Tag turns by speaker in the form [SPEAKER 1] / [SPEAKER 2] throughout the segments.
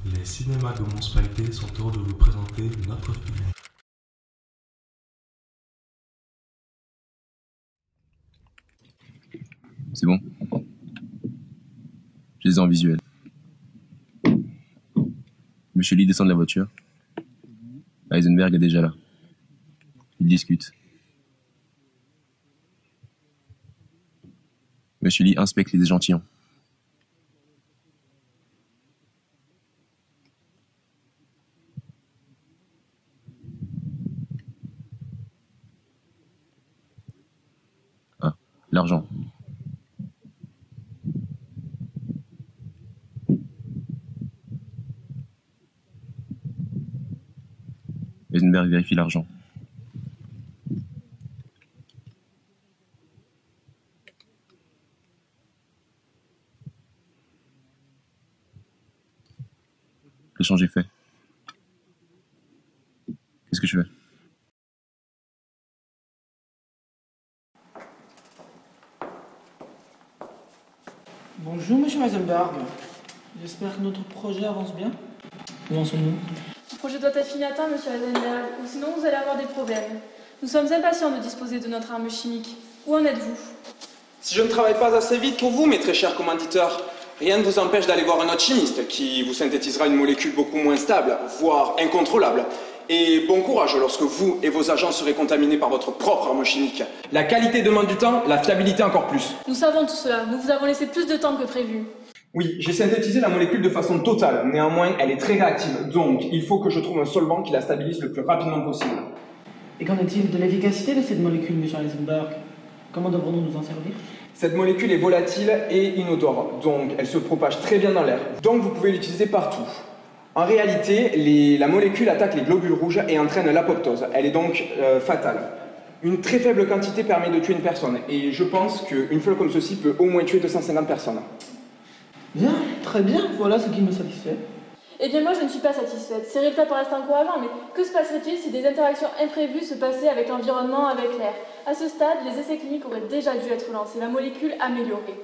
[SPEAKER 1] Les cinémas de Mons-Pailleté sont heureux de vous présenter notre film.
[SPEAKER 2] C'est bon. Je les ai en visuel. Monsieur Lee descend de la voiture. Heisenberg est déjà là. Ils discutent. Monsieur Lee inspecte les échantillons. Ah, l'argent. Heisenberg vérifie l'argent. L'échange est fait. Qu'est-ce que tu fais?
[SPEAKER 3] Bonjour, monsieur Heisenberg. J'espère que notre projet avance bien. Où en sommes-nous?
[SPEAKER 4] Le projet doit être fini à temps, monsieur Heisenberg, ou sinon vous allez avoir des problèmes. Nous sommes impatients de disposer de notre arme chimique. Où en êtes-vous?
[SPEAKER 5] Si je ne travaille pas assez vite pour vous, mes très chers commanditeurs, rien ne vous empêche d'aller voir un autre chimiste qui vous synthétisera une molécule beaucoup moins stable, voire incontrôlable. Et bon courage lorsque vous et vos agents serez contaminés par votre propre arme chimique. La qualité demande du temps, la fiabilité encore plus.
[SPEAKER 4] Nous savons tout cela. Nous vous avons laissé plus de temps que prévu.
[SPEAKER 5] Oui, j'ai synthétisé la molécule de façon totale. Néanmoins, elle est très réactive. Donc, il faut que je trouve un solvant qui la stabilise le plus rapidement possible.
[SPEAKER 3] Et qu'en est-il de l'efficacité de cette molécule, monsieur Heisenberg? Comment devrons-nous nous en servir?
[SPEAKER 5] Cette molécule est volatile et inodore, donc elle se propage très bien dans l'air. Donc vous pouvez l'utiliser partout. En réalité, la molécule attaque les globules rouges et entraîne l'apoptose. Elle est donc fatale. Une très faible quantité permet de tuer une personne, et je pense qu'une folle comme ceci peut au moins tuer 250 personnes.
[SPEAKER 3] Bien, très bien, voilà ce qui me satisfait.
[SPEAKER 4] Eh bien moi je ne suis pas satisfaite. Ces résultats paraissent encourageants, mais que se passerait-il si des interactions imprévues se passaient avec l'environnement, avec l'air? À ce stade, les essais cliniques auraient déjà dû être lancés, la molécule améliorée.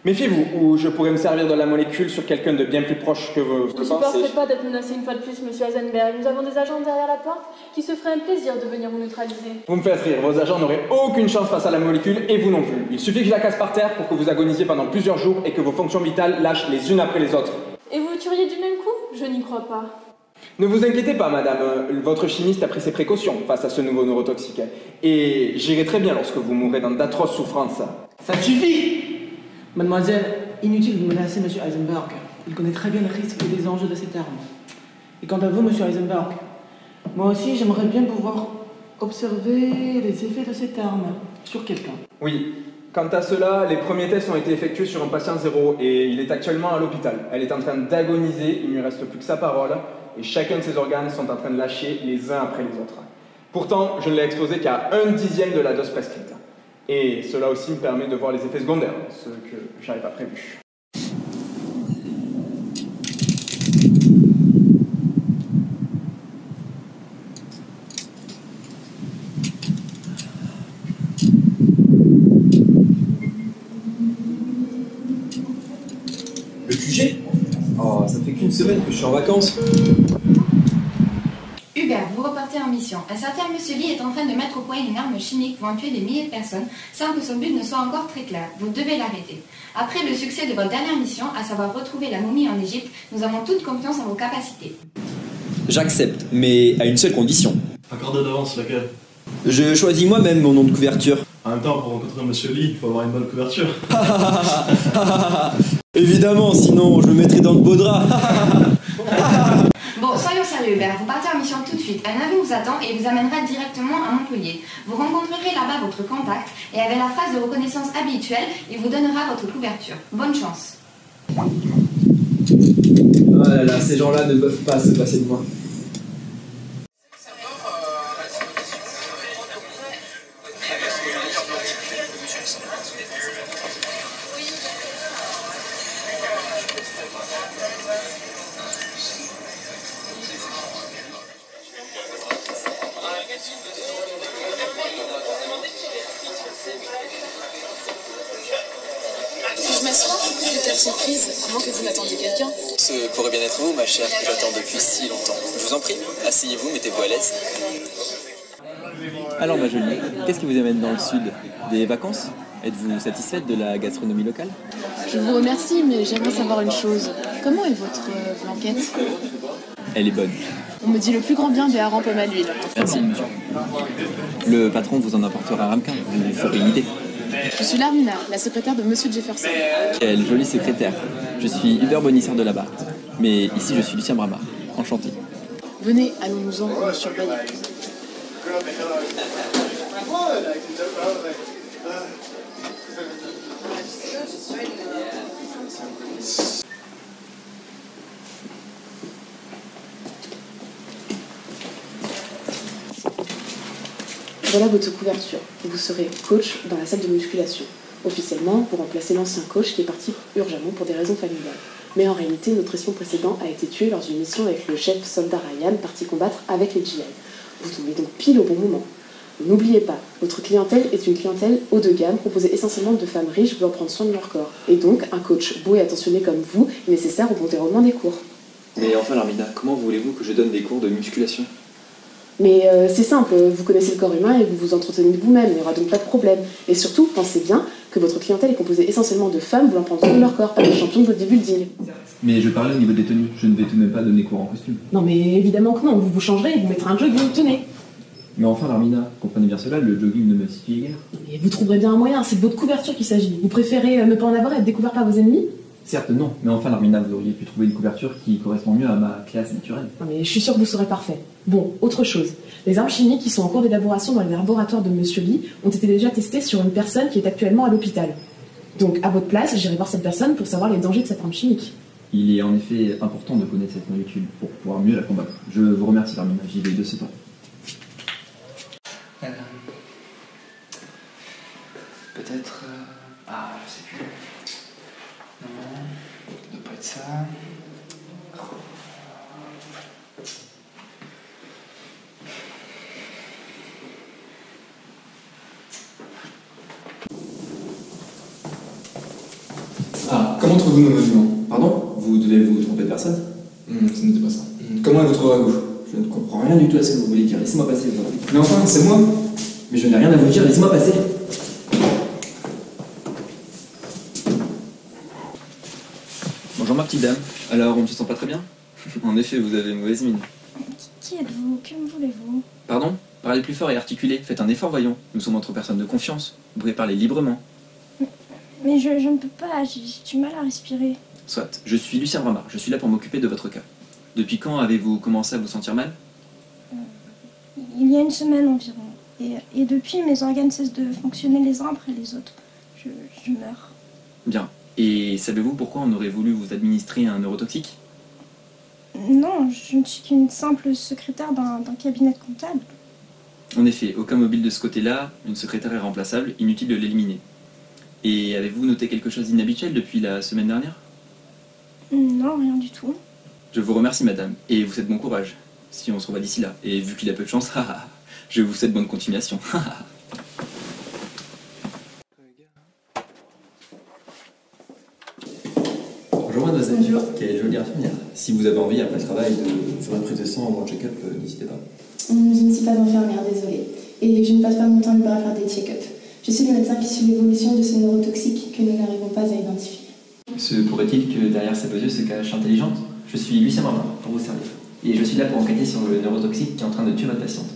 [SPEAKER 5] Méfiez-vous, ou je pourrais me servir de la molécule sur quelqu'un de bien plus proche que vous.
[SPEAKER 4] Je ne supporterai pas d'être menacé une fois de plus, monsieur Heisenberg. Nous avons des agents derrière la porte qui se feraient un plaisir de venir vous neutraliser.
[SPEAKER 5] Vous me faites rire, vos agents n'auraient aucune chance face à la molécule, et vous non plus. Il suffit que je la casse par terre pour que vous agonisiez pendant plusieurs jours et que vos fonctions vitales lâchent les unes après les autres.
[SPEAKER 4] Et vous tueriez du même coup? Je n'y crois pas.
[SPEAKER 5] Ne vous inquiétez pas, madame, votre chimiste a pris ses précautions face à ce nouveau neurotoxique. Et j'irai très bien lorsque vous mourrez dans d'atroces souffrances.
[SPEAKER 3] Ça suffit! Mademoiselle, inutile de menacer monsieur Heisenberg. Il connaît très bien les risques et les enjeux de cette arme. Et quant à vous, monsieur Heisenberg, moi aussi j'aimerais bien pouvoir observer les effets de cette arme sur quelqu'un.
[SPEAKER 5] Oui. Quant à cela, les premiers tests ont été effectués sur un patient zéro et il est actuellement à l'hôpital. Elle est en train d'agoniser, il ne lui reste plus que sa parole et chacun de ses organes sont en train de lâcher les uns après les autres. Pourtant, je ne l'ai exposé qu'à 1/10 de la dose prescrite. Et cela aussi me permet de voir les effets secondaires, ce que je n'avais pas prévu.
[SPEAKER 6] Le QG? Oh, ça fait qu'une semaine que je suis en vacances.
[SPEAKER 7] Hubert, vous repartez en mission. Un certain monsieur Lee est en train de mettre au point une arme chimique pouvant tuer des milliers de personnes sans que son but ne soit encore très clair. Vous devez l'arrêter. Après le succès de votre dernière mission, à savoir retrouver la momie en Égypte, nous avons toute confiance en vos capacités.
[SPEAKER 6] J'accepte, mais à une seule condition.
[SPEAKER 1] Un quart d'heure d'avance, laquelle?
[SPEAKER 6] Je choisis moi-même mon nom de couverture.
[SPEAKER 1] En même temps, pour rencontrer Monsieur Lee, il faut avoir une bonne couverture.
[SPEAKER 6] Évidemment, sinon je me mettrai dans le beau drap.
[SPEAKER 7] Bon, soyons sérieux Hubert, vous partez en mission tout de suite. Un avion vous attend et vous amènera directement à Montpellier. Vous rencontrerez là-bas votre contact et avec la phrase de reconnaissance habituelle, il vous donnera votre couverture. Bonne chance.
[SPEAKER 6] Oh là là, ces gens-là ne peuvent pas se passer de moi.
[SPEAKER 8] Puis-je m'asseoir? Je vais être surprise, à moins que vous n'attendiez quelqu'un. Ce pourrait bien être vous, ma chère, que j'attends depuis si longtemps. Je vous en prie, asseyez-vous, mettez-vous à l'aise.
[SPEAKER 9] Alors ma jolie, qu'est-ce qui vous amène dans le sud? Des vacances? Êtes-vous satisfaite de la gastronomie locale?
[SPEAKER 10] Je vous remercie, mais j'aimerais savoir une chose. Comment est votre blanquette?
[SPEAKER 9] Elle est bonne.
[SPEAKER 10] On me dit le plus grand bien des harengs pommes à l'huile.
[SPEAKER 9] Merci. Le patron vous en apportera un ramequin, vous ferez une idée.
[SPEAKER 10] Je suis Larmina, la secrétaire de Monsieur Jefferson.
[SPEAKER 9] Quelle jolie secrétaire. Je suis Hubert Bonisseur de là-bas. Mais ici je suis Lucien Bramard. Enchanté.
[SPEAKER 10] Venez, allons-nous-en, on nous surveille. Voilà votre couverture. Vous serez coach dans la salle de musculation. Officiellement, vous remplacez l'ancien coach qui est parti urgemment pour des raisons familiales. Mais en réalité, notre espion précédent a été tué lors d'une mission avec le chef soldat Ryan, parti combattre avec les GI. Vous tombez donc pile au bon moment. N'oubliez pas, votre clientèle est une clientèle haut de gamme, composée essentiellement de femmes riches voulant prendre soin de leur corps. Et donc, un coach beau et attentionné comme vous est nécessaire au bon déroulement des cours.
[SPEAKER 6] Mais enfin, Larmina, comment voulez-vous que je donne des cours de musculation?
[SPEAKER 3] Mais c'est simple, vous connaissez le corps humain et vous vous entretenez de vous-même, il n'y aura donc pas de problème. Et surtout, pensez bien que votre clientèle est composée essentiellement de femmes voulant prendre soin de leur corps, pas des champions de bodybuilding.
[SPEAKER 2] Mais je parlais au niveau des tenues, je ne vais tout de même pas donner cours en costume.
[SPEAKER 3] Non mais évidemment que non, vous vous changerez et vous mettrez un jogging, tenez.
[SPEAKER 2] Mais enfin, Larmina, comprenez bien cela, le jogging ne me suffit guère.
[SPEAKER 3] Mais vous trouverez bien un moyen, c'est de votre couverture qu'il s'agit. Vous préférez ne pas en avoir et être découvert par vos ennemis?
[SPEAKER 2] Certes, non, mais enfin, Larmina, vous auriez pu trouver une couverture qui correspond mieux à ma classe naturelle.
[SPEAKER 3] Non mais je suis sûre que vous serez parfait. Bon, autre chose. Les armes chimiques qui sont en cours d'élaboration dans le laboratoire de Monsieur Lee ont été déjà testées sur une personne qui est actuellement à l'hôpital. Donc, à votre place, j'irai voir cette personne pour savoir les dangers de cette arme chimique.
[SPEAKER 2] Il est en effet important de connaître cette molécule pour pouvoir mieux la combattre. Je vous remercie, Larmina, j'y vais de ce pas.
[SPEAKER 11] Peut-être... Ah, je sais plus. Non, ça doit pas être ça.
[SPEAKER 6] Ah, comment trouvez-vous nos monuments? Pardon? Vous devez vous tromper de personne? Ce n'était pas ça. Comment est votre bras gauche? Je ne comprends rien du tout à ce que vous voulez dire. Laissez-moi passer. Mais enfin, c'est moi. Mais je n'ai rien à vous dire. Laissez-moi passer.
[SPEAKER 9] Bonjour ma petite dame. Alors, on ne se sent pas très bien? En effet, vous avez une mauvaise mine.
[SPEAKER 12] Qui êtes-vous? Que me voulez-vous?
[SPEAKER 9] Pardon? Parlez plus fort et articulez. Faites un effort, voyons. Nous sommes entre personnes de confiance. Vous pouvez parler librement.
[SPEAKER 12] Mais je ne peux pas, j'ai du mal à respirer.
[SPEAKER 9] Soit. Je suis Lucien Bramard. Je suis là pour m'occuper de votre cas. Depuis quand avez-vous commencé à vous sentir mal?
[SPEAKER 12] Il y a une semaine environ. Et depuis, mes organes cessent de fonctionner les uns après les autres. Je meurs.
[SPEAKER 9] Bien. Et savez-vous pourquoi on aurait voulu vous administrer un neurotoxique?
[SPEAKER 12] Non, je ne suis qu'une simple secrétaire d'un cabinet de comptable.
[SPEAKER 9] En effet, aucun mobile de ce côté-là, une secrétaire est remplaçable, inutile de l'éliminer. Et avez-vous noté quelque chose d'inhabituel depuis la semaine dernière?
[SPEAKER 12] Non, rien du tout.
[SPEAKER 9] Je vous remercie, madame, et vous souhaite bon courage, si on se revoit d'ici là. Et vu qu'il a peu de chance, je vous souhaite bonne continuation.
[SPEAKER 6] Bonjour mademoiselle. Bonjour. Quelle jolie infirmière. Si vous avez envie après le travail de faire une prise de sang ou un check-up, n'hésitez pas.
[SPEAKER 13] Je ne suis pas infirmière, désolée. Et je ne passe pas mon temps libre à faire des check-ups. Je suis le médecin qui suit l'évolution de ce neurotoxique que nous n'arrivons pas à identifier.
[SPEAKER 9] Se pourrait-il que derrière ces beaux yeux se cache intelligente? Je suis Lucien Bramard, pour vous servir. Et je suis là pour enquêter sur le neurotoxique qui est en train de tuer votre patiente.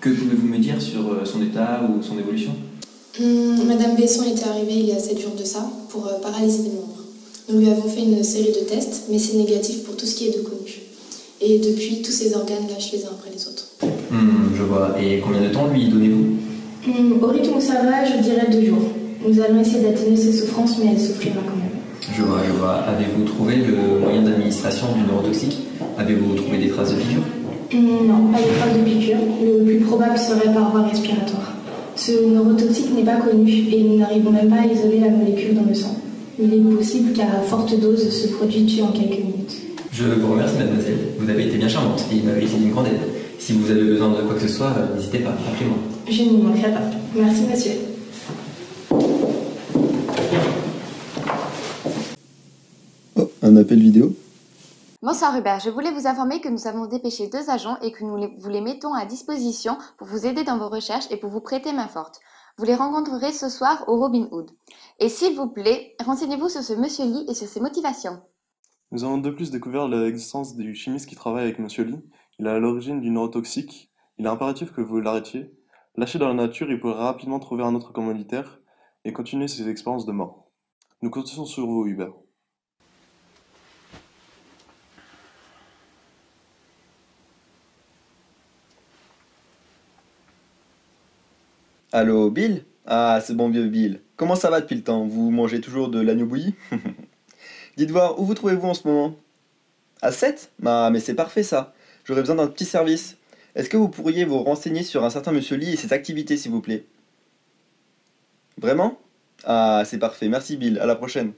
[SPEAKER 9] Que pouvez-vous me dire sur son état ou son évolution?
[SPEAKER 13] Madame Besson était arrivée il y a 7 jours de ça pour paralysie des membres. Nous lui avons fait une série de tests, mais c'est négatif pour tout ce qui est de connu. Et depuis, tous ses organes lâchent les uns après les autres.
[SPEAKER 9] Je vois. Et combien de temps lui donnez-vous?
[SPEAKER 13] Au rythme où ça va, je dirais 2 jours. Nous allons essayer d'atténuer ses souffrances, mais elle souffrira quand même.
[SPEAKER 9] Je vois. Avez-vous trouvé le moyen d'administration du neurotoxique? Avez-vous trouvé des traces de piqûres?
[SPEAKER 13] Non, pas de traces de piqûres. Le plus probable serait par voie respiratoire. Ce neurotoxique n'est pas connu et nous n'arrivons même pas à isoler la molécule dans le sang. Il est possible qu'à forte dose, ce produit tue en quelques minutes.
[SPEAKER 9] Je vous remercie, mademoiselle. Vous avez été bien charmante et il m'avait été d'une grande aide. Si vous avez besoin de quoi que ce soit, n'hésitez pas, appelez-moi.
[SPEAKER 13] Je n'y manquerai pas. Merci, monsieur.
[SPEAKER 14] Oh, un appel vidéo? Bonsoir Hubert, je voulais vous informer que nous avons dépêché 2 agents et que vous les mettons à disposition pour vous aider dans vos recherches et pour vous prêter main forte. Vous les rencontrerez ce soir au Robin Hood. Et s'il vous plaît, renseignez-vous sur ce monsieur Lee et sur ses motivations.
[SPEAKER 15] Nous avons de plus découvert l'existence du chimiste qui travaille avec monsieur Lee. Il est à l'origine du neurotoxique. Il est impératif que vous l'arrêtiez. Lâché dans la nature, il pourrait rapidement trouver un autre commanditaire et continuer ses expériences de mort. Nous comptons sur vous, Hubert.
[SPEAKER 16] Allô, Bill? Ah, c'est bon vieux Bill. Comment ça va depuis le temps? Vous mangez toujours de l'agneau bouilli? Dites voir, où vous trouvez-vous en ce moment? À 7? Ah, mais c'est parfait ça. J'aurais besoin d'un petit service. Est-ce que vous pourriez vous renseigner sur un certain monsieur Lee et ses activités, s'il vous plaît? Vraiment? Ah, c'est parfait. Merci Bill. À la prochaine.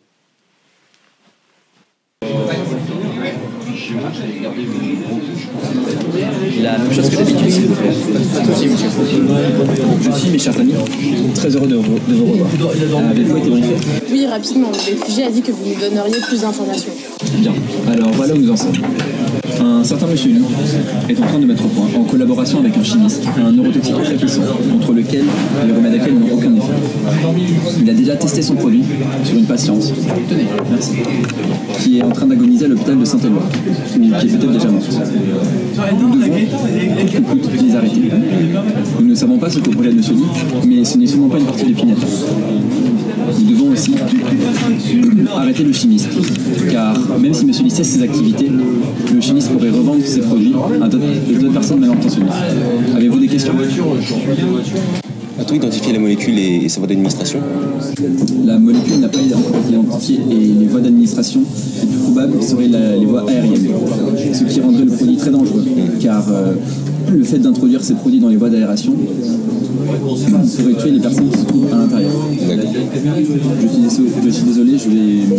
[SPEAKER 9] La même chose que d'habitude, s'il vous plaît. Pas de souci, monsieur. Je suis, mes chers amis, très heureux de vous revoir. Avez-vous été briefé?
[SPEAKER 10] Oui, rapidement. Le réfugié a dit que vous nous donneriez plus d'informations.
[SPEAKER 9] Bien. Alors voilà où nous en sommes. Un certain monsieur Lee est en train de mettre au point, en collaboration avec un chimiste, un neurotoxique très puissant, contre lequel les remèdes actuels n'ont aucun effet. Il a déjà testé son produit sur une patiente, merci, qui est en train d'agoniser à l'hôpital de Saint-Éloi, ou qui est peut-être déjà morte. Nous devons, coûte que coûte, les arrêter. Nous ne savons pas ce que projette monsieur Lee, mais ce n'est sûrement pas une partie de Pinata. Nous devons aussi arrêter le chimiste, car même si monsieur Lee cesse ses activités, le chimiste pourrait revendre ses produits à d'autres personnes mal intentionnées. Avez-vous des questions?
[SPEAKER 2] A-t-on identifié la molécule et sa voie d'administration?
[SPEAKER 9] La molécule n'a pas encore été identifiée et les voies d'administration les plus probables seraient les voies aériennes, ce qui rendrait le produit très dangereux, car le fait d'introduire ces produits dans les voies d'aération pourrait tuer les personnes qui se trouvent à l'intérieur. Je suis désolé, je vais...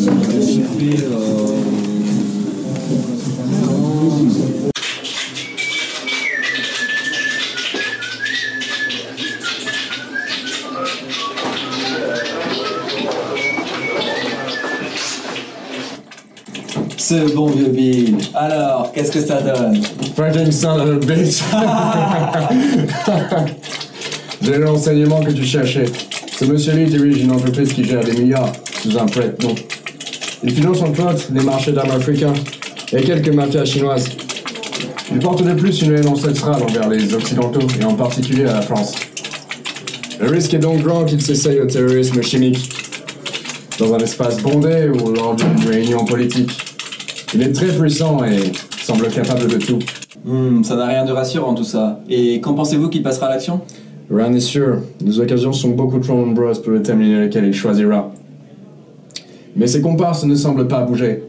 [SPEAKER 17] Ce bon vieux Bill. Alors, qu'est-ce que ça donne?
[SPEAKER 18] Fucking son of a bitch. J'ai le renseignement que tu cherchais. Ce monsieur Lee dirige une entreprise qui gère des milliards sous un prête-nom. Il finance entre autres les marchés d'armes africains et quelques mafias chinoises. Il porte de plus une haine ancestrale envers les Occidentaux et en particulier à la France. Le risque est donc grand qu'il s'essaye au terrorisme chimique dans un espace bondé ou lors d'une réunion politique. Il est très puissant et semble capable de tout.
[SPEAKER 9] Ça n'a rien de rassurant tout ça. Et quand pensez-vous qu'il passera à l'action?
[SPEAKER 18] Rien n'est sûr. Les occasions sont beaucoup trop nombreuses pour déterminer lequel il choisira. Mais ses comparses ne semblent pas bouger.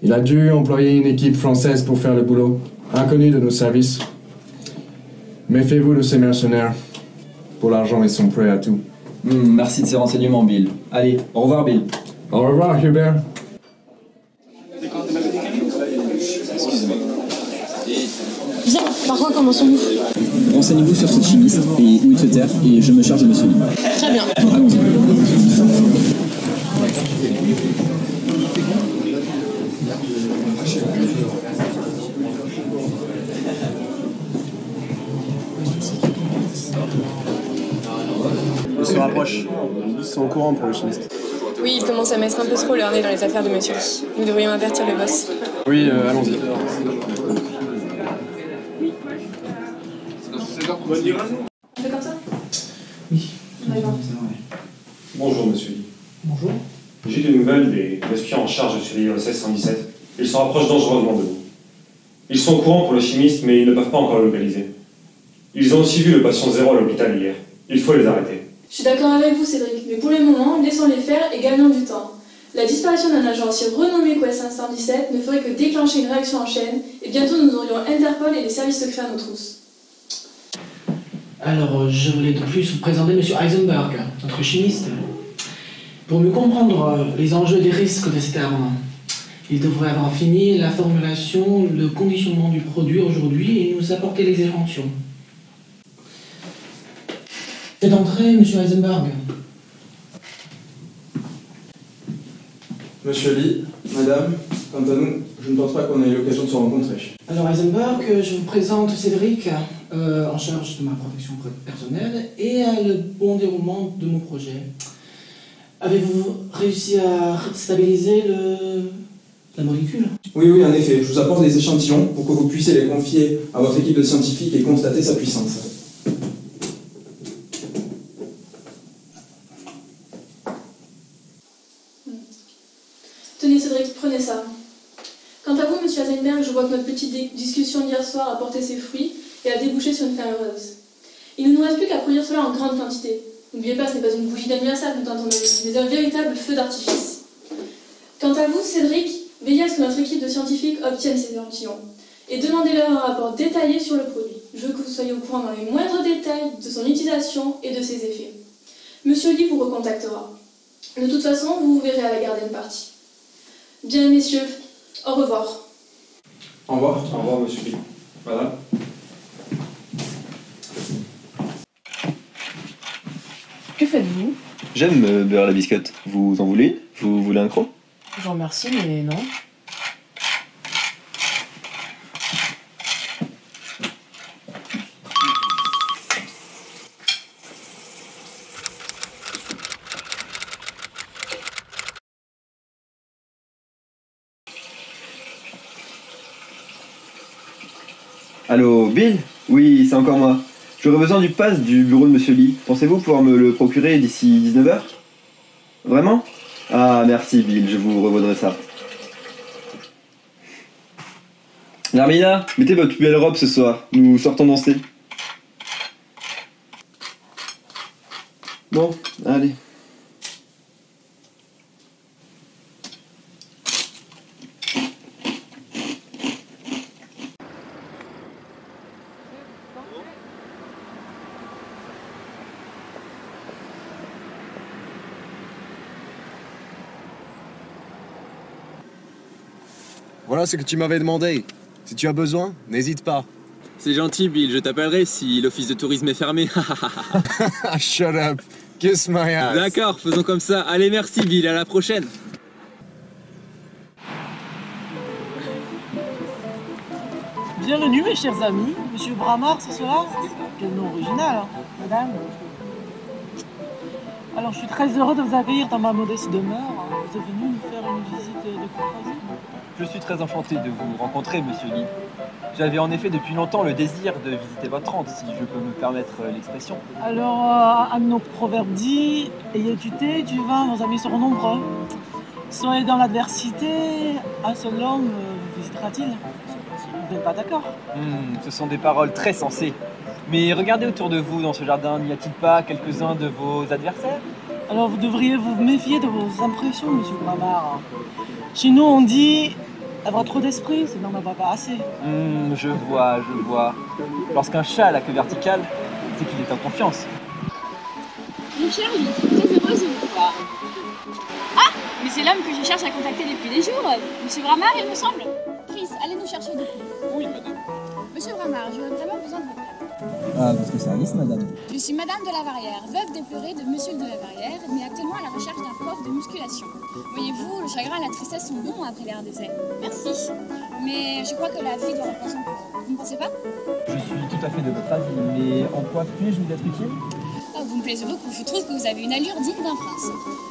[SPEAKER 18] Il a dû employer une équipe française pour faire le boulot, inconnue de nos services. Méfiez-vous de ces mercenaires. Pour l'argent, ils sont prêts à tout.
[SPEAKER 9] Merci de ces renseignements, Bill. Allez, au revoir, Bill.
[SPEAKER 18] Au revoir, Hubert.
[SPEAKER 9] Excusez-moi.
[SPEAKER 10] Bien, par quoi commençons-nous?
[SPEAKER 9] Renseignez-vous sur ce chimiste et où il se terre, et je me charge de monsieur Lee.
[SPEAKER 10] Très bien.
[SPEAKER 9] Allons-y.
[SPEAKER 15] Ils se rapprochent. Ils sont au courant pour le chimiste.
[SPEAKER 10] Oui, il commence à mettre un peu trop leur nez dans les affaires de monsieur Lee. Nous devrions avertir le boss.
[SPEAKER 15] Oui, allons-y.
[SPEAKER 4] On fait comme ça?
[SPEAKER 19] Oui.
[SPEAKER 4] D'accord.
[SPEAKER 19] Bonjour, monsieur Lee.
[SPEAKER 4] Bonjour.
[SPEAKER 19] J'ai des nouvelles des espions en charge sur l'ISS 117. Ils se rapprochent dangereusement de vous. Ils sont au courant pour le chimiste, mais ils ne peuvent pas encore le localiser. Ils ont aussi vu le patient zéro à l'hôpital hier. Il faut les arrêter.
[SPEAKER 4] Je suis d'accord avec vous, Cédric, mais pour le moment, laissons-les faire et gagnons du temps. La disparition d'un agent aussi renommé qu'OS 117 ne ferait que déclencher une réaction en chaîne, et bientôt nous aurions Interpol et les services secrets à nos trousses.
[SPEAKER 3] Alors, je voulais de plus vous présenter M. Heisenberg, notre chimiste. Pour mieux comprendre les enjeux et les risques de cette arme, il devrait avoir fini la formulation, le conditionnement du produit aujourd'hui et nous apporter les échantillons. Faites entrer, M. Heisenberg.
[SPEAKER 5] Monsieur Lee, madame, quant à nous, je ne pense pas qu'on ait eu l'occasion de se rencontrer.
[SPEAKER 3] Alors Heisenberg, je vous présente Cédric, en charge de ma protection personnelle et le bon déroulement de mon projet. Avez-vous réussi à stabiliser la molécule?
[SPEAKER 6] Oui, en effet. Je vous apporte des échantillons pour que vous puissiez les confier à votre équipe de scientifiques et constater sa puissance.
[SPEAKER 4] Tenez Cédric, prenez ça. Quant à vous, monsieur Heisenberg, je vois que notre petite discussion d'hier soir a porté ses fruits et a débouché sur une fin heureuse. Il ne nous reste plus qu'à produire cela en grande quantité. N'oubliez pas, ce n'est pas une bougie d'anniversaire que nous tentons d'allumer, mais un véritable feu d'artifice. Quant à vous, Cédric, veillez à ce que notre équipe de scientifiques obtienne ces échantillons et demandez-leur un rapport détaillé sur le produit. Je veux que vous soyez au courant dans les moindres détails de son utilisation et de ses effets. Monsieur Lee vous recontactera. De toute façon, vous vous verrez à la garden party. Bien, messieurs, au revoir.
[SPEAKER 5] Au revoir.
[SPEAKER 19] Au revoir, monsieur Lee. Madame.
[SPEAKER 10] Que faites-vous?
[SPEAKER 16] J'aime beurre à la biscotte. Vous en voulez une? Vous voulez un croc?
[SPEAKER 10] Je vous remercie, mais non.
[SPEAKER 16] Allô, Bill? Oui, c'est encore moi. J'aurais besoin du pass du bureau de Monsieur Lee. Pensez-vous pouvoir me le procurer d'ici 19h? Vraiment? Ah, merci Bill, je vous revaudrai ça. Larmina, mettez votre plus belle robe ce soir. Nous sortons danser. Bon, allez.
[SPEAKER 18] Voilà ce que tu m'avais demandé. Si tu as besoin, n'hésite pas.
[SPEAKER 9] C'est gentil, Bill, je t'appellerai si l'office de tourisme est fermé.
[SPEAKER 18] Shut up. Kiss my ass.
[SPEAKER 9] D'accord, faisons comme ça. Allez, merci, Bill, à la prochaine.
[SPEAKER 3] Bienvenue mes chers amis, Monsieur Bramard ce soir. Quel nom original, hein, madame. Alors je suis très heureux de vous accueillir dans ma modeste demeure. Vous êtes venu nous faire une visite de courtoisie.
[SPEAKER 17] Je suis très enchanté de vous rencontrer, monsieur Lee. J'avais en effet depuis longtemps le désir de visiter votre rente, si je peux me permettre l'expression.
[SPEAKER 3] Alors, un de nos proverbes dit, ayez du thé, du vin, nos amis seront nombreux. Soyez dans l'adversité, un seul homme vous visitera-t-il? Vous n'êtes pas d'accord?
[SPEAKER 17] Ce sont des paroles très sensées. Mais regardez autour de vous dans ce jardin, n'y a-t-il pas quelques-uns de vos adversaires?
[SPEAKER 3] Alors vous devriez vous méfier de vos impressions, monsieur Bramard. Chez nous on dit avoir trop d'esprit, c'est n'en avoir pas assez.
[SPEAKER 17] Je vois. Lorsqu'un chat a la queue verticale, c'est qu'il est en confiance.
[SPEAKER 20] Mon cher, je suis très heureuse de vous voir. Ah, mais c'est l'homme que je cherche à contacter depuis des jours. Monsieur Bramard, il me semble. Chris, allez nous chercher du coup.
[SPEAKER 17] Oui, madame.
[SPEAKER 20] Monsieur Bramard, j'aurais vraiment besoin de votre aide.
[SPEAKER 17] Ah, votre service, madame.
[SPEAKER 20] Je suis Madame de la Verrière, veuve déplorée de Monsieur de la Verrière, mais actuellement à la recherche d'un prof de musculation. Voyez-vous, le chagrin et la tristesse sont bons après l'air d'essai. Merci. Mais je crois que la vie doit reprendre son cours. Vous ne pensez pas?
[SPEAKER 17] Je suis tout à fait de votre avis, mais en quoi puis-je vous être utile?
[SPEAKER 20] Oh, vous me plaisez beaucoup, je trouve que vous avez une allure digne d'un prince.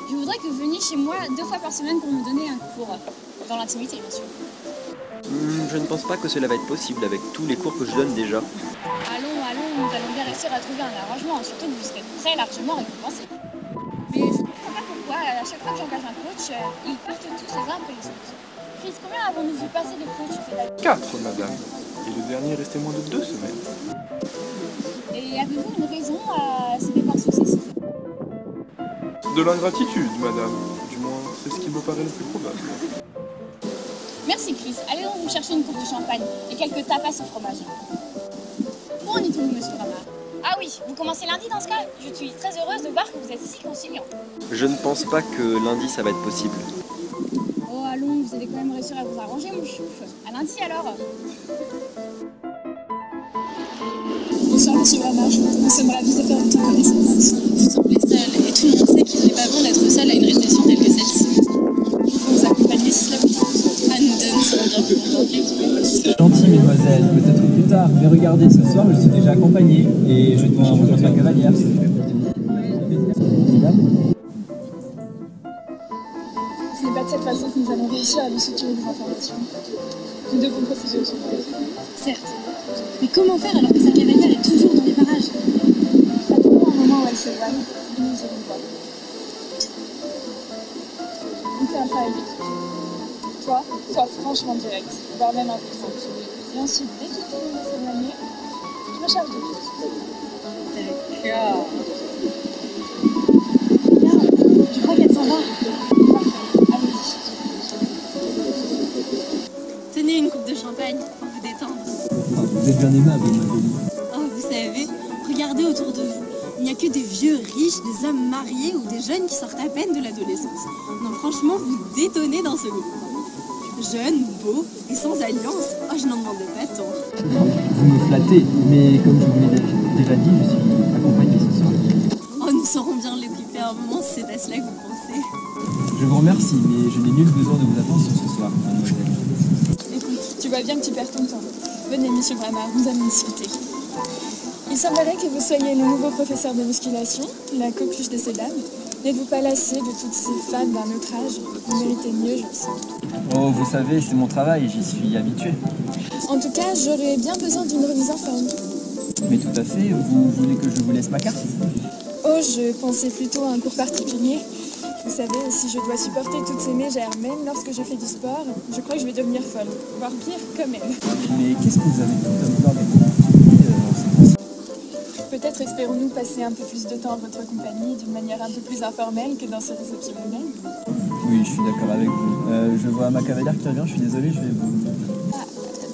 [SPEAKER 20] Je voudrais que vous veniez chez moi 2 fois par semaine pour me donner un cours. Dans l'intimité, bien sûr.
[SPEAKER 16] Je ne pense pas que cela va être possible avec tous les cours que je donne déjà.
[SPEAKER 20] Allons, nous allons bien réussir à trouver un arrangement, surtout que vous serez très largement récompensé. Mais je ne comprends pas pourquoi, à chaque fois que j'engage un coach, ils partent tous les uns après les autres. Chris, combien avons-nous vu passer de coachs cette année?
[SPEAKER 19] 4, madame. Et le dernier est resté moins de 2 semaines.
[SPEAKER 20] Et avez-vous une raison à ces départs successifs?
[SPEAKER 19] De l'ingratitude, madame. Du moins, c'est ce qui me paraît le plus probable.
[SPEAKER 20] Merci Chris, allez donc vous chercher une coupe de champagne et quelques tapas au fromage. Où en est-on, monsieur Bramard? Ah oui, vous commencez lundi dans ce cas? Je suis très heureuse de voir que vous êtes si conciliant.
[SPEAKER 16] Je ne pense pas que lundi ça va être possible.
[SPEAKER 20] Oh allons, vous allez quand même réussir à vous arranger mon chouf. À lundi alors.
[SPEAKER 4] Bonsoir monsieur Bramard, nous sommes ravis de faire votre connaissance. Vous semblez seul et tout le monde sait qu'il n'est pas bon d'être seul à une réception telle que celle-ci. Nous pouvons
[SPEAKER 17] C'est gentil, mesdemoiselles, peut-être plus tard. Mais regardez, ce soir, je suis déjà accompagné et je dois rejoindre ma cavalière.
[SPEAKER 20] Ce n'est pas de cette façon que nous allons réussir à lui soutirer des informations. Nous devons procéder au secours.
[SPEAKER 12] Certes. Mais comment faire alors que sa cavalière est toujours dans les parages?
[SPEAKER 20] Attendons un moment où elle s'éloigne et nous irons voir. On fait un travail d'équipe. Toi, sois franchement direct, voire même un peu trop. Et ensuite, dès qu'il finit de s'éloigner, je me charge de tout.
[SPEAKER 12] D'accord. Regarde, je crois qu'elle s'en va.
[SPEAKER 20] Allez-y.
[SPEAKER 12] Tenez une coupe de champagne pour vous détendre.
[SPEAKER 17] Vous êtes bien aimable, mademoiselle.
[SPEAKER 12] Oh, vous savez, regardez autour de vous. Il n'y a que des vieux riches, des hommes mariés ou des jeunes qui sortent à peine de l'adolescence. Non, franchement, vous détonnez dans ce groupe. Jeunes, beaux et sans alliance. Oh, je n'en demandais pas tant.
[SPEAKER 17] Vous me flattez, mais comme je vous l'ai déjà dit, je suis accompagné ce soir.
[SPEAKER 12] Oh, nous saurons bien l'occuper un moment si c'est à cela que vous pensez.
[SPEAKER 17] Je vous remercie, mais je n'ai nul besoin de vos attentions ce soir, mademoiselle.
[SPEAKER 20] Écoute, tu vois bien que tu perds ton temps. Venez, monsieur Bramard, nous allons discuter. Il semblerait que vous soyez le nouveau professeur de musculation, la coqueluche de ces dames. N'êtes-vous pas lassé de toutes ces femmes d'un autre âge? Vous méritez mieux, je le sens.
[SPEAKER 17] Oh, vous savez, c'est mon travail, j'y suis habitué.
[SPEAKER 20] En tout cas, j'aurais bien besoin d'une remise en forme.
[SPEAKER 17] Mais tout à fait, vous voulez que je vous laisse ma carte?
[SPEAKER 20] Oh, je pensais plutôt à un cours particulier. Vous savez, si je dois supporter toutes ces mégères, même lorsque je fais du sport, je crois que je vais devenir folle. Voire pire, quand même.
[SPEAKER 17] Mais qu'est-ce que vous avez tout à vouloir des
[SPEAKER 20] Peut-être espérons-nous passer un peu plus de temps en votre compagnie d'une manière un peu plus informelle que dans ce réception humaine.
[SPEAKER 17] Oui, je suis d'accord avec vous. Je vois ma cavalière qui revient, je suis désolé, je vais vous...
[SPEAKER 20] Ah,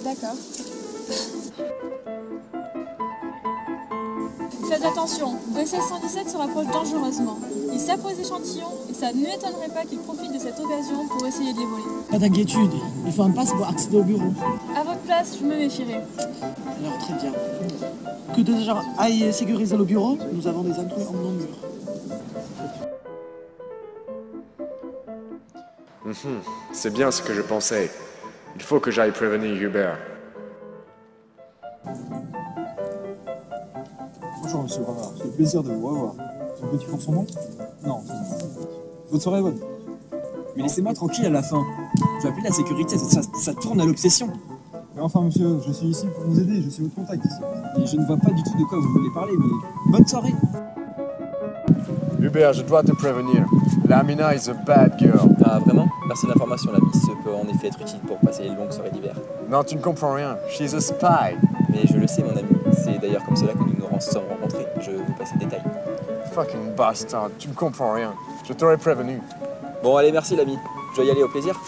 [SPEAKER 20] d'accord. Faites attention, OSS-117 se rapproche dangereusement. Il sert aux échantillons et ça ne m'étonnerait pas qu'il profite de cette occasion pour essayer de les voler.
[SPEAKER 3] Pas d'inquiétude, il faut un passe pour accéder au bureau.
[SPEAKER 20] À votre place, je me méfierai.
[SPEAKER 3] Alors très bien. Que des gens aillent sécuriser le bureau, nous avons des intrus en non-mur.
[SPEAKER 21] C'est bien ce que je pensais. Il faut que j'aille prévenir Hubert.
[SPEAKER 22] Bonjour monsieur Bramard, c'est le plaisir de vous revoir. Son petit fond son nom? Non, c'est bon. Votre soirée est bonne.
[SPEAKER 17] Mais laissez-moi tranquille à la fin. Je vais appeler la sécurité, ça tourne à l'obsession.
[SPEAKER 22] Mais enfin monsieur, je suis ici pour vous aider, je suis votre contact ici.
[SPEAKER 17] Et je ne vois pas du tout de quoi vous voulez parler, mais bonne soirée.
[SPEAKER 21] Hubert, je dois te prévenir. Lamina is a bad girl.
[SPEAKER 23] Ah vraiment? Merci de l'information, l'ami. Ce peut en effet être utile pour passer les longues soirées d'hiver.
[SPEAKER 21] Non, tu ne comprends rien. She's a spy.
[SPEAKER 23] Mais je le sais, mon ami. C'est d'ailleurs comme cela que nous nous sommes rencontrés. Je vous passe les détails.
[SPEAKER 21] Fucking bastard, tu ne comprends rien. Je t'aurais prévenu.
[SPEAKER 23] Bon, allez, merci, l'ami. Je dois y aller, au plaisir.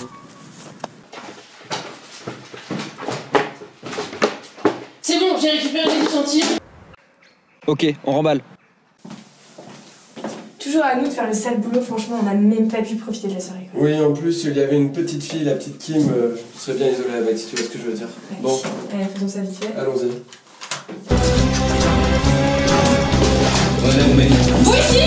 [SPEAKER 3] C'est bon, j'ai récupéré les échantillons.
[SPEAKER 17] Ok, on remballe.
[SPEAKER 13] Toujours à nous de faire le sale boulot, franchement, on n'a même pas pu profiter de la soirée. Quoi.
[SPEAKER 24] Oui, en plus, il y avait une petite fille, la petite Kim, je serais bien isolé avec, si tu vois ce que je veux dire.
[SPEAKER 13] Ouais.
[SPEAKER 24] Bon.
[SPEAKER 13] Allez, faisons ça vite fait.
[SPEAKER 24] Allons-y.
[SPEAKER 13] Vous ici?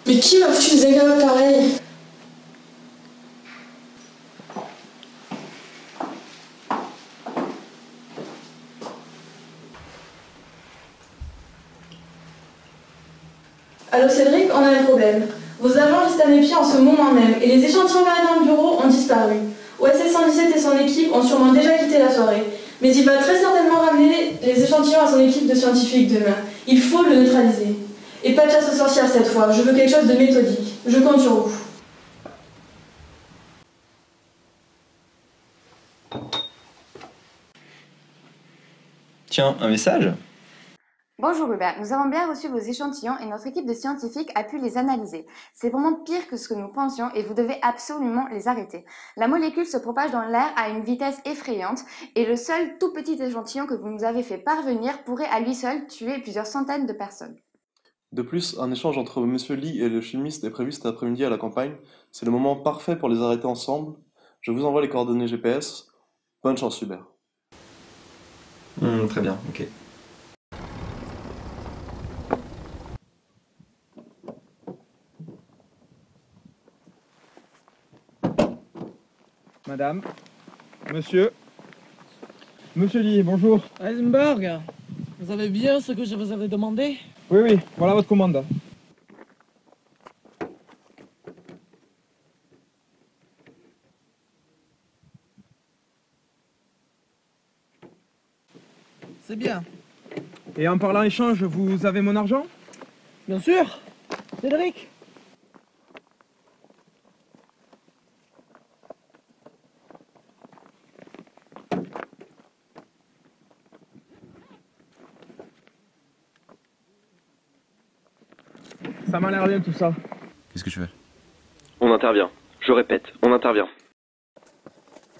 [SPEAKER 4] Mais qui m'a foutu des examens pareils? Allô Cédric, on a un problème. Vos agents restent à mes pieds en ce moment même et les échantillons gardés dans le bureau ont disparu. OSS 117 et son équipe ont sûrement déjà quitté la soirée, mais il va très certainement ramener les échantillons à son équipe de scientifiques demain. Il faut le neutraliser. Et pas de chasse aux sorcières cette fois, je veux quelque chose de méthodique. Je compte sur vous.
[SPEAKER 16] Tiens, un message?
[SPEAKER 14] Bonjour Hubert, nous avons bien reçu vos échantillons et notre équipe de scientifiques a pu les analyser. C'est vraiment pire que ce que nous pensions et vous devez absolument les arrêter. La molécule se propage dans l'air à une vitesse effrayante et le seul tout petit échantillon que vous nous avez fait parvenir pourrait à lui seul tuer plusieurs centaines de personnes.
[SPEAKER 15] De plus, un échange entre M. Lee et le chimiste est prévu cet après-midi à la campagne. C'est le moment parfait pour les arrêter ensemble. Je vous envoie les coordonnées GPS. Bonne chance, Hubert.
[SPEAKER 9] Très bien, ok.
[SPEAKER 5] Madame, monsieur, monsieur Lee, bonjour.
[SPEAKER 3] Heisenberg, vous avez bien ce que je vous avais demandé?
[SPEAKER 5] Oui, voilà votre commande.
[SPEAKER 3] C'est bien.
[SPEAKER 5] Et en parlant échange, vous avez mon argent?
[SPEAKER 3] Bien sûr. Cédric.
[SPEAKER 5] Ça m'a l'air bien tout ça.
[SPEAKER 2] Qu'est-ce que tu fais?
[SPEAKER 16] On intervient. Je répète, on intervient.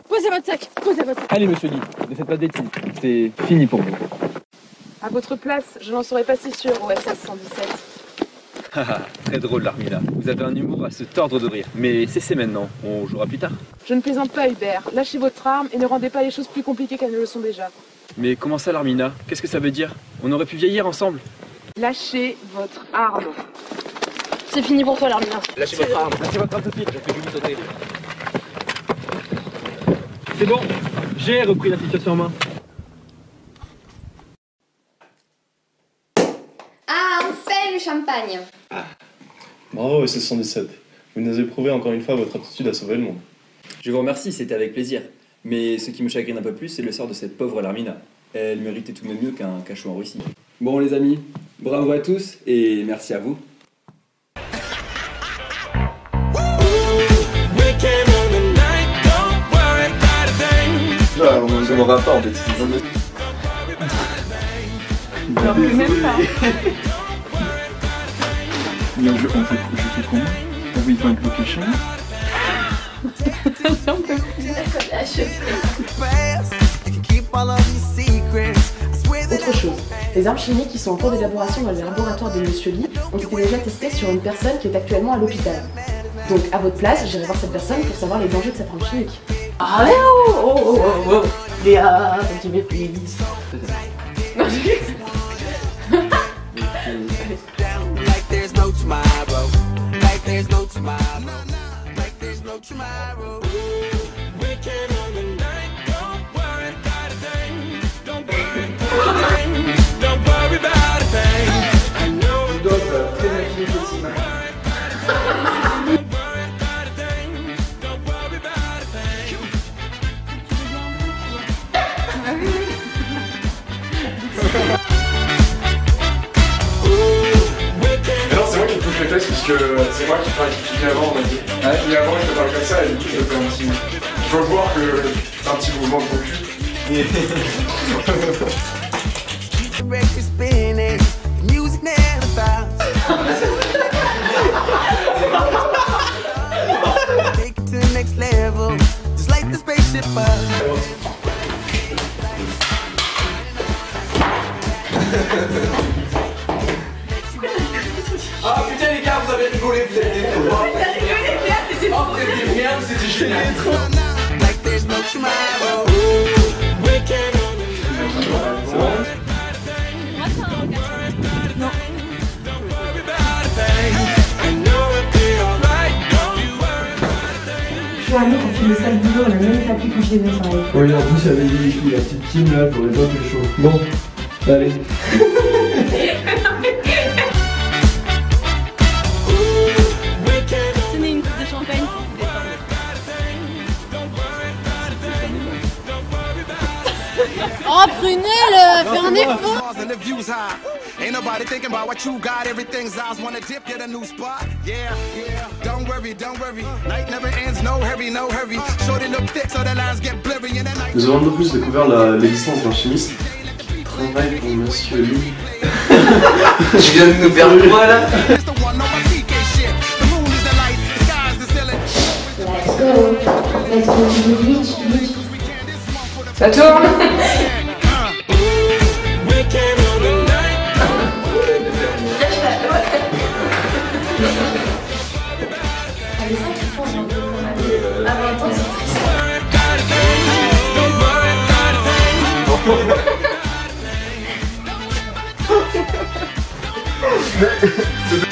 [SPEAKER 12] Posez votre sac, posez votre sac.
[SPEAKER 17] Allez, monsieur Lee, ne faites pas de bêtises. C'est fini pour vous.
[SPEAKER 10] À votre place, je n'en serais pas si sûre au SS 117.
[SPEAKER 9] Très drôle, l'Armina. Vous avez un humour à se tordre de rire. Mais cessez maintenant, on jouera plus tard.
[SPEAKER 10] Je ne plaisante pas, Hubert. Lâchez votre arme et ne rendez pas les choses plus compliquées qu'elles ne le sont déjà.
[SPEAKER 9] Mais comment ça, l'Armina? Qu'est-ce que ça veut dire? On aurait pu vieillir ensemble.
[SPEAKER 10] Lâchez votre arme.
[SPEAKER 12] C'est fini pour toi, l'Armina.
[SPEAKER 17] Lâchez votre arme tout de suite, je fais du vous sauter. C'est bon, j'ai repris la situation en main.
[SPEAKER 14] Ah, enfin le champagne!
[SPEAKER 15] Bravo, SS-117. Vous nous avez prouvé encore une fois votre aptitude à sauver le monde.
[SPEAKER 9] Je vous remercie, c'était avec plaisir. Mais ce qui me chagrine un peu plus, c'est le sort de cette pauvre Larmina. Elle méritait tout de même mieux qu'un cachot en Russie. Bon les amis, bravo à tous et merci à vous.
[SPEAKER 16] On ne demandera pas en fait.
[SPEAKER 10] J'en peux même pas.
[SPEAKER 6] Je fais comment? Oui, point location.
[SPEAKER 10] J'en peux plus. Autre chose, les armes chimiques qui sont en cours d'élaboration dans les laboratoires de Monsieur Lee ont été déjà testées sur une personne qui est actuellement à l'hôpital. Donc, à votre place, j'irai voir cette personne pour savoir les dangers de cette arme chimique. Allez, oh, Léa, tu m'épuises.
[SPEAKER 21] Parce que c'est moi qui viens avant, on a dit. Et avant, je te parle comme ça, et du coup, je te fais un petit. Il faut voir que c'est un petit mouvement de ton cul.
[SPEAKER 5] Ah putain les gars, vous avez rigolé, vous êtes des fous. Oh, vous êtes des merdes, c'était génial.
[SPEAKER 12] C'est bon? Non.
[SPEAKER 13] Je vois Annie quand il me sale boulot, on a même pas pu coucher de soirée.
[SPEAKER 18] Oui, en plus, il y avait des filles, la petite team là pour les autres, les chauds. Bon, allez.
[SPEAKER 12] Tenez une coupe de champagne. Oh Prunelle, fais un effort.
[SPEAKER 1] Ain't nobody thinking about what you got, everything's ours. Wanna dip, get a new spot. Yeah, don't worry, night never ends, no hurry. Shorty look thick so the lines get blurry in the night.
[SPEAKER 15] Nous avons de plus découvert l'existence d'un chimiste qui travaille pour Monsieur Lee.
[SPEAKER 16] Tu viens de nous perdre quoi là?
[SPEAKER 13] Let's go, vite.
[SPEAKER 10] Ça tourne.
[SPEAKER 13] Allez, ça qui pense un peu. Avant, c'est triste.
[SPEAKER 21] Mais...